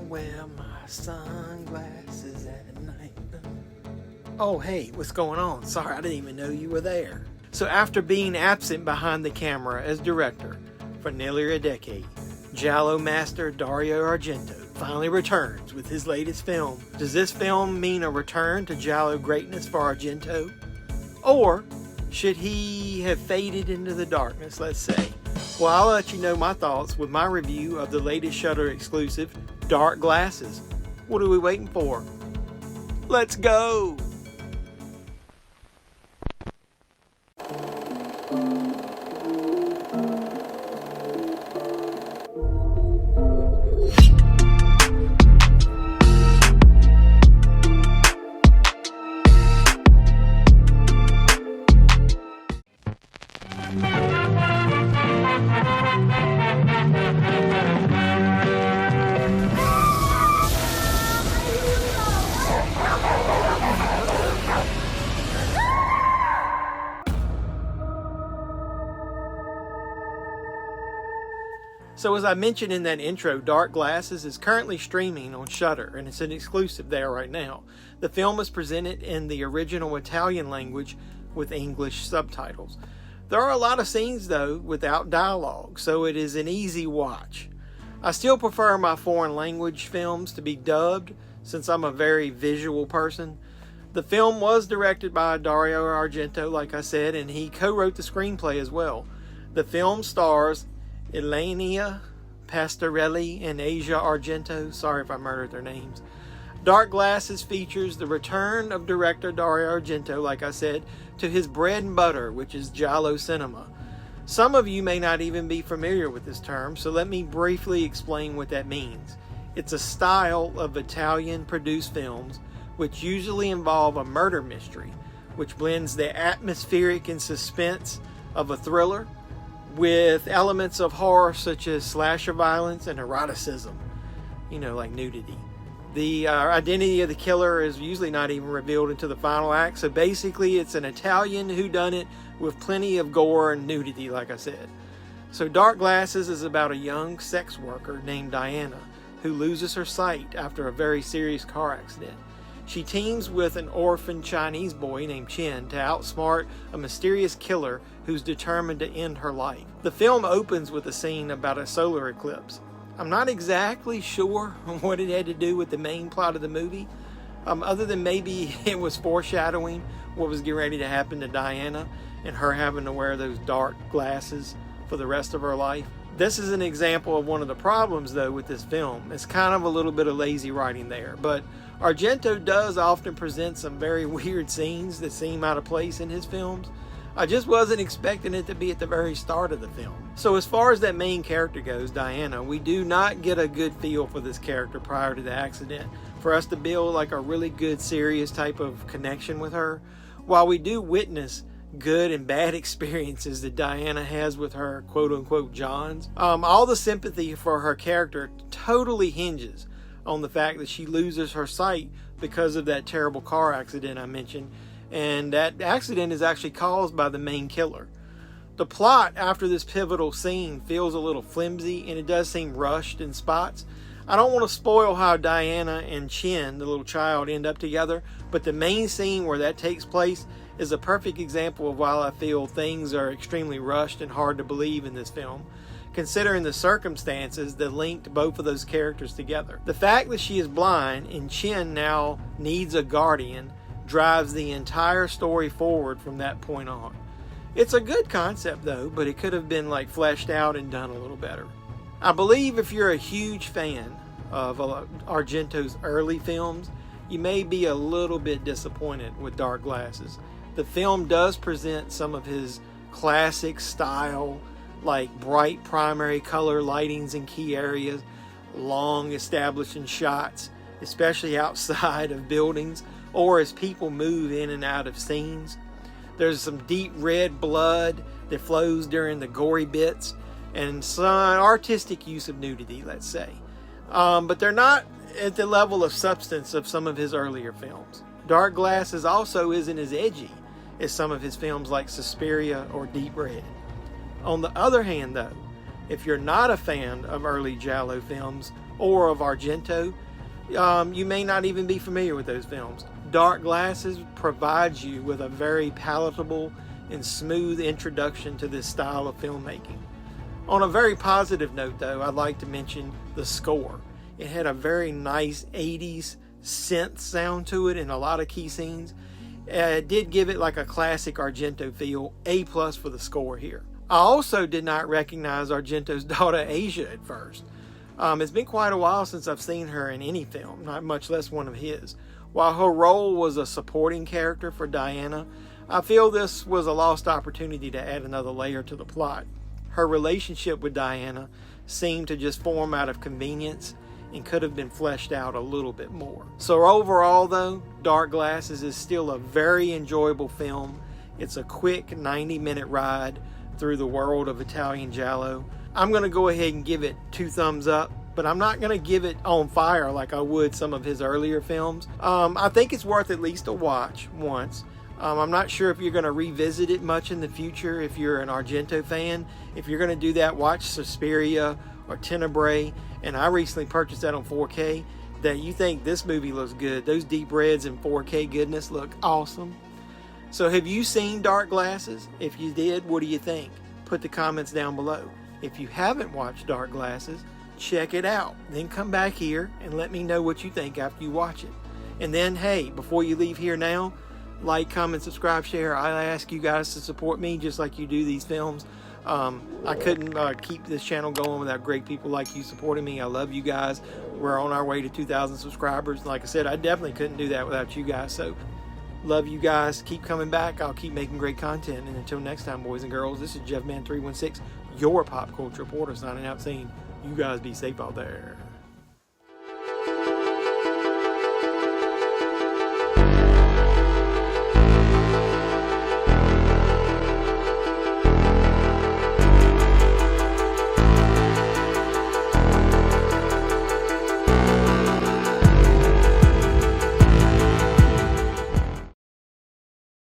wear my sunglasses at night. Oh, hey, what's going on? Sorry, I didn't even know you were there. So after being absent behind the camera as director for nearly a decade, Giallo master Dario Argento finally returns with his latest film. Does this film mean a return to Giallo greatness for Argento? Or should he have faded into the darkness, let's say? Well, I'll let you know my thoughts with my review of the latest Shudder exclusive, Dark Glasses. What are we waiting for? Let's go! So as I mentioned in that intro, Dark Glasses is currently streaming on Shudder, and it's an exclusive there right now. The film is presented in the original Italian language with English subtitles. There are a lot of scenes, though, without dialogue, so it is an easy watch. I still prefer my foreign language films to be dubbed, since I'm a very visual person. The film was directed by Dario Argento, like I said, and he co-wrote the screenplay as well. The film stars Ilenia, Pastorelli, and Asia Argento. Sorry if I murdered their names. Dark Glasses features the return of director Dario Argento, like I said, to his bread and butter, which is Giallo cinema. Some of you may not even be familiar with this term, so let me briefly explain what that means. It's a style of Italian-produced films which usually involve a murder mystery, which blends the atmospheric and suspense of a thriller with elements of horror such as slasher violence and eroticism, like nudity. The identity of the killer is usually not even revealed until the final act, so basically it's an Italian whodunit with plenty of gore and nudity, like I said. So Dark Glasses is about a young sex worker named Diana who loses her sight after a very serious car accident. She teams with an orphan Chinese boy named Chen to outsmart a mysterious killer who's determined to end her life. The film opens with a scene about a solar eclipse. I'm not exactly sure what it had to do with the main plot of the movie, other than maybe it was foreshadowing what was getting ready to happen to Diana and her having to wear those dark glasses for the rest of her life. This is an example of one of the problems, though, with this film. It's kind of a little bit of lazy writing there, but Argento does often present some very weird scenes that seem out of place in his films. I just wasn't expecting it to be at the very start of the film. So as far as that main character goes, Diana, we do not get a good feel for this character prior to the accident for us to build like a really good, serious type of connection with her. While we do witness good and bad experiences that Diana has with her quote-unquote Johns, all the sympathy for her character totally hinges on the fact that she loses her sight because of that terrible car accident I mentioned, and that accident is actually caused by the main killer. The plot after this pivotal scene feels a little flimsy, and it does seem rushed in spots. I don't want to spoil how Diana and Chen, the little child, end up together, but the main scene where that takes place is a perfect example of why I feel things are extremely rushed and hard to believe in this film, considering the circumstances that linked both of those characters together. The fact that she is blind and Chen now needs a guardian drives the entire story forward from that point on. It's a good concept, though, but it could have been fleshed out and done a little better. I believe if you're a huge fan of Argento's early films, you may be a little bit disappointed with Dark Glasses. The film does present some of his classic style, like bright primary color lightings in key areas, long establishing shots, especially outside of buildings or as people move in and out of scenes. There's some deep red blood that flows during the gory bits and some artistic use of nudity, let's say. But they're not at the level of substance of some of his earlier films. Dark Glasses also isn't as edgy as some of his films like Suspiria or Deep Red. On the other hand, though, if you're not a fan of early Giallo films or of Argento, you may not even be familiar with those films. Dark Glasses provides you with a very palatable and smooth introduction to this style of filmmaking. On a very positive note, though, I'd like to mention the score. It had a very nice 80s synth sound to it in a lot of key scenes. It did give it like a classic Argento feel. A+ for the score here. I also did not recognize Argento's daughter Asia at first. It's been quite a while since I've seen her in any film, not much less one of his. While her role was a supporting character for Diana, I feel this was a lost opportunity to add another layer to the plot. Her relationship with Diana seemed to just form out of convenience and could have been fleshed out a little bit more. So overall though, Dark Glasses is still a very enjoyable film. It's a quick 90-minute ride through the world of Italian Giallo. I'm going to go ahead and give it 2 thumbs up, but I'm not going to give it on fire like I would some of his earlier films. I think it's worth at least a watch once. I'm not sure if you're going to revisit it much in the future if you're an Argento fan. If you're going to do that, watch Suspiria or Tenebrae, and I recently purchased that on 4K, that you think this movie looks good. Those deep reds and 4K goodness look awesome. So have you seen Dark Glasses? If you did, what do you think? Put the comments down below. If you haven't watched Dark Glasses, check it out. Then come back here and let me know what you think after you watch it. And then, hey, before you leave here now, like, comment, subscribe, share. I ask you guys to support me just like you do these films. I couldn't keep this channel going without great people like you supporting me. I love you guys. We're on our way to 2,000 subscribers. Like I said, I definitely couldn't do that without you guys. So, love you guys. Keep coming back. I'll keep making great content. And until next time, boys and girls, this is JeffMan316, your pop culture reporter, signing out saying, you guys be safe out there.